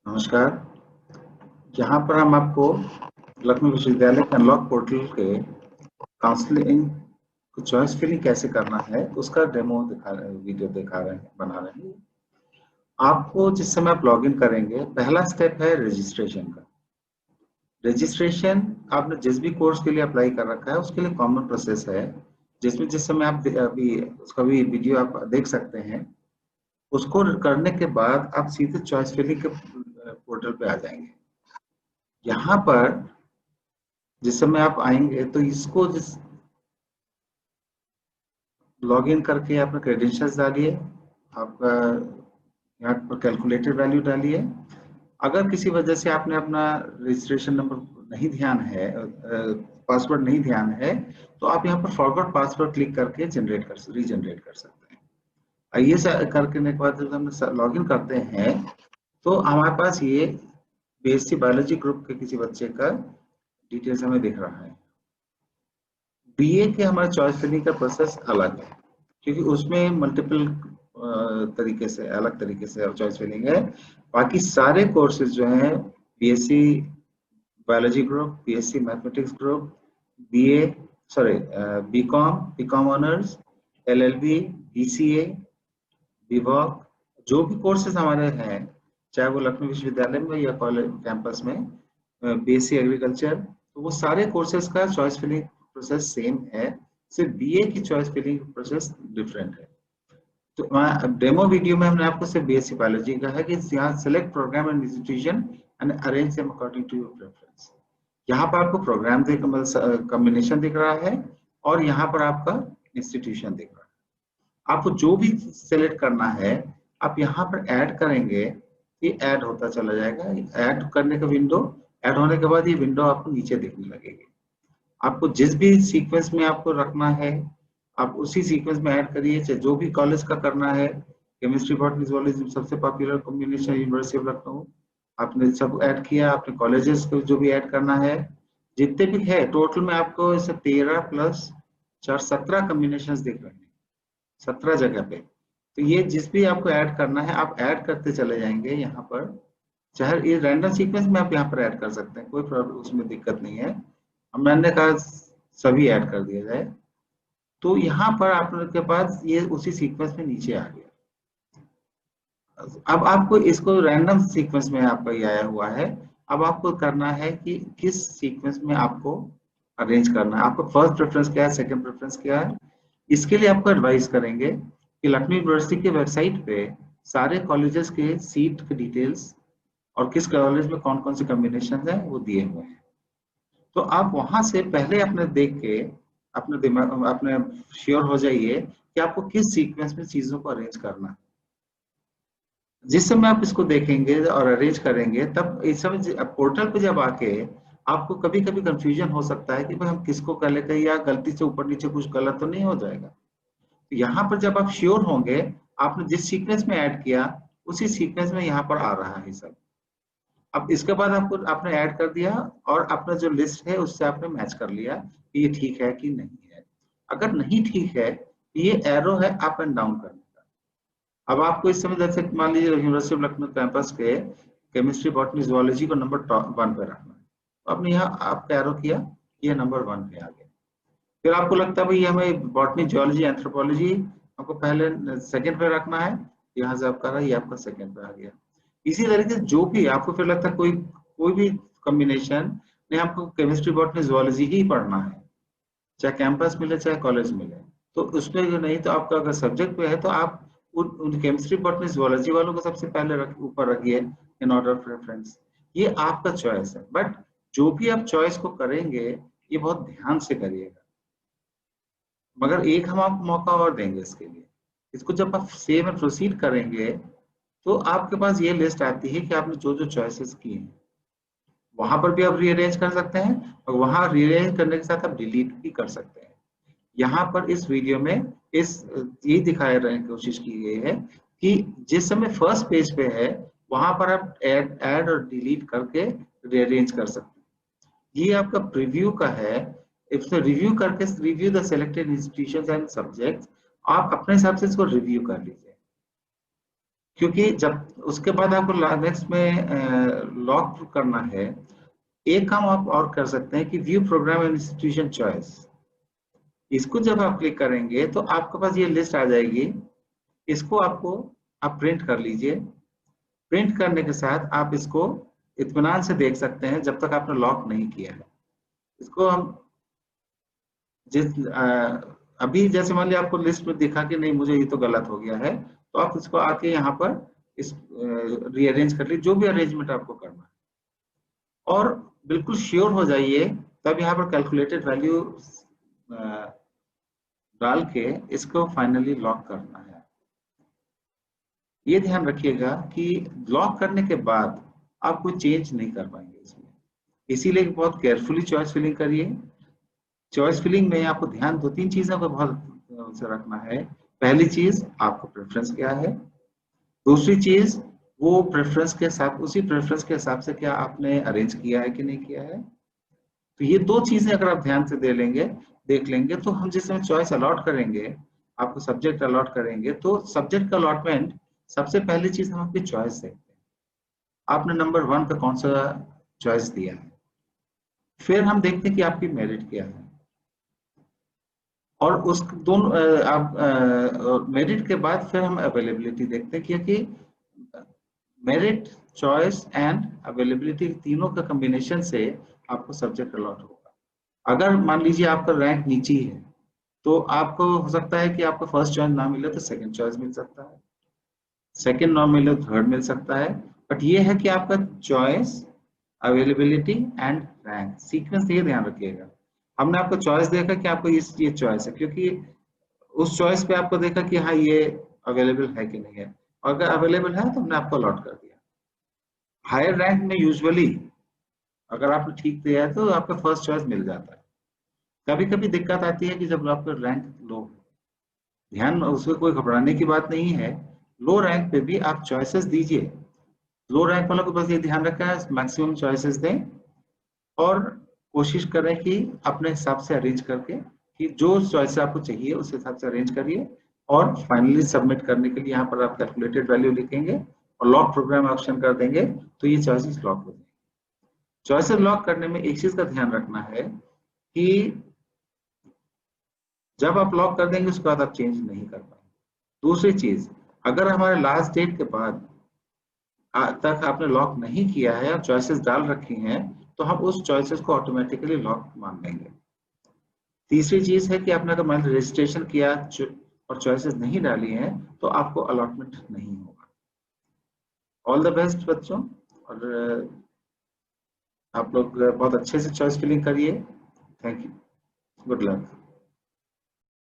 नमस्कार। यहाँ पर हम आपको लखनऊ विश्वविद्यालय के अनलॉक पोर्टल के काउंसलिंग को चॉइस फिलिंग कैसे करना है उसका डेमो वीडियो दिखा रहे हैं, बना रहे हैं। आपको जिस समय आप लॉगिन करेंगे, पहला स्टेप है रजिस्ट्रेशन का। रजिस्ट्रेशन आपने जिस भी कोर्स के लिए अप्लाई कर रखा है उसके लिए कॉमन प्रोसेस है, जिसमें जिस समय आप अभी उसका भी वीडियो आप देख सकते हैं। उसको करने के बाद आप सीधे चॉइस फिलिंग के पोर्टल पे आ जाएंगे। यहाँ पर जिस समय आप आएंगे तो इसको जिस लॉगिन करके आपने क्रेडेंशियल्स डालिए, आपका यहाँ पर कैलकुलेटेड वैल्यू डालिए। अगर किसी वजह से आपने अपना रजिस्ट्रेशन नंबर नहीं ध्यान है, पासवर्ड नहीं ध्यान है, तो आप यहाँ पर फॉरगॉट पासवर्ड क्लिक करके रीजनरेट कर सकते हैं। ये करने के बाद जब हम लॉगिन करते हैं तो हमारे पास ये बीएससी बायोलॉजी ग्रुप के किसी बच्चे का डिटेल्स हमें दिख रहा है। बीए के हमारे चॉइस फिलिंग का प्रोसेस अलग है, क्योंकि उसमें मल्टीपल तरीके से अलग तरीके से चॉइस फिलिंग है। बाकी सारे कोर्सेज जो हैं, BSc biology group, BSc mathematics group, BA BCom honours, LLB, BCA, BVoc, जो भी कोर्सेज हमारे हैं, चाहे वो लखनऊ विश्वविद्यालय में या कॉलेज कैंपस में, बीएससी एग्रीकल्चर, तो वो सारे कोर्सेज का चॉइस फिलिंग प्रोसेस सेम है। सिर्फ बीए की चॉइस फिलिंग प्रोसेस डिफरेंट है। तो डेमो वीडियो में हमने आपको सिर्फ बीएससी बायोलॉजी का है कि यहाँ select programme and institution and arrange them according to your preference. यहाँ पर आपको प्रोग्राम कॉम्बिनेशन दिख रहा है और यहाँ पर आपका इंस्टीट्यूशन दिख रहा है। आपको जो भी सेलेक्ट करना है आप यहाँ पर ऐड करेंगे, ये ऐड होता चला जाएगा। ऐड करने का विंडो, ऐड होने के बाद ये विंडो आपको नीचे दिखने लगेगी। आपको जिस भी सीक्वेंस में आपको रखना है आप उसी सीक्वेंस में ऐड करिए, चाहे जो भी कॉलेज का करना है। केमिस्ट्री बॉटनी जूलॉजी सबसे popular combination university of Lucknow, आपने सब ऐड किया। आपने कॉलेजेस को जो भी ऐड करना है, जितने भी है टोटल में आपको इसे 13 प्लस 4 17 कॉम्बिनेशन दिख रहे हैं, 17 जगह पे। तो ये जिस भी आपको ऐड करना है आप ऐड करते चले जाएंगे यहाँ पर। चाहे ये रैंडम सीक्वेंस में आप यहाँ पर ऐड कर सकते हैं, कोई प्रॉब्लम उसमें दिक्कत नहीं है। मैंने कहा सभी ऐड कर दिया जाए, तो यहाँ पर आपके पास ये उसी सीक्वेंस में नीचे आ गया। अब आपको इसको रैंडम सीक्वेंस में आपका ये आया हुआ है। अब आपको करना है कि किस सीक्वेंस में आपको अरेंज करना है। आपको फर्स्ट प्रेफरेंस क्या है, सेकंड प्रेफरेंस क्या है, इसके लिए आपको एडवाइस करेंगे कि लखनऊ यूनिवर्सिटी के वेबसाइट पे सारे कॉलेजेस के सीट के डिटेल्स और किस कॉलेज में कौन कौन से कॉम्बिनेशन है वो दिए हुए हैं। तो आप वहां से पहले अपने देख के अपने दिमाग अपने श्योर हो जाइए कि आपको किस सीक्वेंस में चीजों को अरेंज करना है। जिस समय आप इसको देखेंगे और अरेंज करेंगे, तब इस समय पोर्टल पे जब आके आपको कभी कभी कंफ्यूजन हो सकता है कि भाई हम किसको कर लेते हैं, या गलती से ऊपर नीचे कुछ गलत तो नहीं हो जाएगा। तो यहाँ पर जब आप श्योर होंगे, आपने जिस सीक्वेंस में ऐड किया उसी सीक्वेंस में यहाँ पर आ रहा है सब। अब इसके बाद आपको आपने ऐड कर दिया और अपना जो लिस्ट है उससे आपने मैच कर लिया कि ये ठीक है कि नहीं है। अगर नहीं ठीक है, ये एरो है अप एंड डाउन करने का। अब आपको इस समय जैसे मान लीजिए यूनिवर्सिटी ऑफ लखनऊ कैंपस के केमिस्ट्री बॉटनी जूलॉजी को नंबर 1 पे रखना है, तो आपने यहाँ आपका एरो किया, ये नंबर 1 पे आ गया। फिर आपको लगता है भाई हमें बॉटनी जियोलॉजी एंथ्रोपोलॉजी आपको पहले सेकंड पे रखना है, यहाँ से आपका ये आपका सेकंड पे आ गया। इसी तरीके से जो भी आपको फिर लगता है कोई भी कॉम्बिनेशन नहीं, आपको केमिस्ट्री बॉटनी जूलॉजी ही पढ़ना है, चाहे कैंपस मिले चाहे कॉलेज मिले, तो उसमें नहीं तो आपका अगर सब्जेक्ट पे है तो आप उन केमिस्ट्री बॉटनी जूलॉजी वालों को सबसे पहले ऊपर रखिए इन ऑर्डर ऑफ प्रेफरेंस। ये आपका चॉइस है, बट जो भी आप चॉइस को करेंगे ये बहुत ध्यान से करिएगा। मगर एक हम आपको मौका और देंगे इसके लिए, इसको जब आप सेव में प्रोसीड करेंगे तो आपके पास ये लिस्ट आती है कि आपने जो जो चॉइसेस किए हैं, वहां पर भी आप रीअरेंज कर सकते हैं और वहां रीअरेंज करने के साथ आप डिलीट भी कर सकते हैं। यहाँ पर इस वीडियो में इस ये दिखाया रहने की कोशिश की गई है कि जिस समय फर्स्ट पेज पे है वहां पर आप ऐड और डिलीट करके रीअरेंज कर सकते हैं। ये आपका प्रीव्यू का है। इसमें रिव्यू करके review the selected institutions and subjects, आप अपने हिसाब से इसको रिव्यू कर लीजिए। क्योंकि जब उसके बाद आपको नेक्स्ट में लॉक करना है, एक काम आप और कर सकते हैं कि view programme and institution choice. इसको जब आप क्लिक करेंगे तो आपके पास ये लिस्ट आ जाएगी। इसको आपको आप प्रिंट कर लीजिए। प्रिंट करने के साथ आप इसको इत्मीनान से देख सकते हैं जब तक आपने लॉक नहीं किया है। इसको हम अभी जैसे मान लिया आपको लिस्ट में दिखा कि नहीं मुझे ये तो गलत हो गया है, तो आप इसको आके यहाँ पर इस रीअरेंज कर लीजिए, जो भी अरेंजमेंट आपको करना है, और बिल्कुल श्योर हो जाइए। तब यहाँ पर कैलकुलेटेड वैल्यू डाल के इसको फाइनली लॉक करना है। ये ध्यान रखिएगा कि लॉक करने के बाद आप कोई चेंज नहीं कर पाएंगे इसमें, इसीलिए बहुत केयरफुली चॉइस फिलिंग करिए। चॉइस फिलिंग में आपको ध्यान 2-3 चीजों का बहुत से रखना है। पहली चीज, आपको प्रेफरेंस क्या है। दूसरी चीज, वो प्रेफरेंस के साथ, उसी प्रेफरेंस के हिसाब से क्या आपने अरेंज किया है कि नहीं किया है। तो ये 2 चीजें अगर आप ध्यान से देख लेंगे तो हम जिस समय चॉइस अलॉट करेंगे, आपको सब्जेक्ट अलॉट करेंगे, तो सब्जेक्ट का अलॉटमेंट सबसे पहली चीज हम आपकी चॉइस देखते हैं। आपने नंबर 1 का कौन सा चॉइस दिया है। फिर हम देखते हैं कि आपकी मेरिट क्या है, और उस दोनों आप मेरिट के बाद फिर हम अवेलेबिलिटी देखते हैं, क्योंकि मेरिट, चॉइस एंड अवेलेबिलिटी तीनों का कॉम्बिनेशन से आपको सब्जेक्ट अलॉट होगा। अगर मान लीजिए आपका रैंक नीचे है, तो आपको हो सकता है कि आपको फर्स्ट चॉइस ना मिले तो सेकंड चॉइस मिल सकता है, सेकंड ना मिले तो थर्ड मिल सकता है। बट ये है कि आपका choice, availability and rank sequence, ये ध्यान रखिएगा। हमने आपको चॉइस देखा कि आपको ये चॉइस है, क्योंकि उस चॉइस पे आपको देखा कि हाँ ये अवेलेबल है कि नहीं है, और अगर अवेलेबल है तो हमने आपको अलॉट कर दिया। हायर रैंक में यूजुअली अगर आपने ठीक दिया है तो आपका फर्स्ट चॉइस मिल जाता है। कभी कभी दिक्कत आती है कि जब आपका रैंक लो, ध्यान उसमें कोई घबराने की बात नहीं है। लो रैंक पे भी आप चॉइसेस दीजिए। लो रैंक वालों को बस ये ध्यान रखना है मैक्सिमम चॉइसेस दें, और कोशिश करें कि अपने हिसाब से अरेंज करके, कि जो चॉइस आपको चाहिए उस हिसाब से अरेंज करिए, और फाइनली सबमिट करने के लिए यहाँ पर आप कैलकुलेटेड वैल्यू लिखेंगे और लॉक प्रोग्राम ऑप्शन कर देंगे, तो ये चॉइसेस लॉक हो जाएंगे। चॉइसेस लॉक करने में एक चीज का ध्यान रखना है कि जब आप लॉक कर देंगे उसके बाद आप चेंज नहीं कर पाएंगे। दूसरी चीज, अगर हमारे लास्ट डेट के बाद तक आपने लॉक नहीं किया है और चॉइसेस डाल रखी हैं, तो हम उस चॉइसेस को ऑटोमेटिकली लॉक मान लेंगे। तीसरी चीज है कि आपने अगर मान रजिस्ट्रेशन किया और चॉइसेस नहीं डाली हैं, तो आपको अलॉटमेंट नहीं होगा। ऑल द बेस्ट बच्चों, और आप लोग बहुत अच्छे से चॉइस फिलिंग करिए। Thank you, good luck.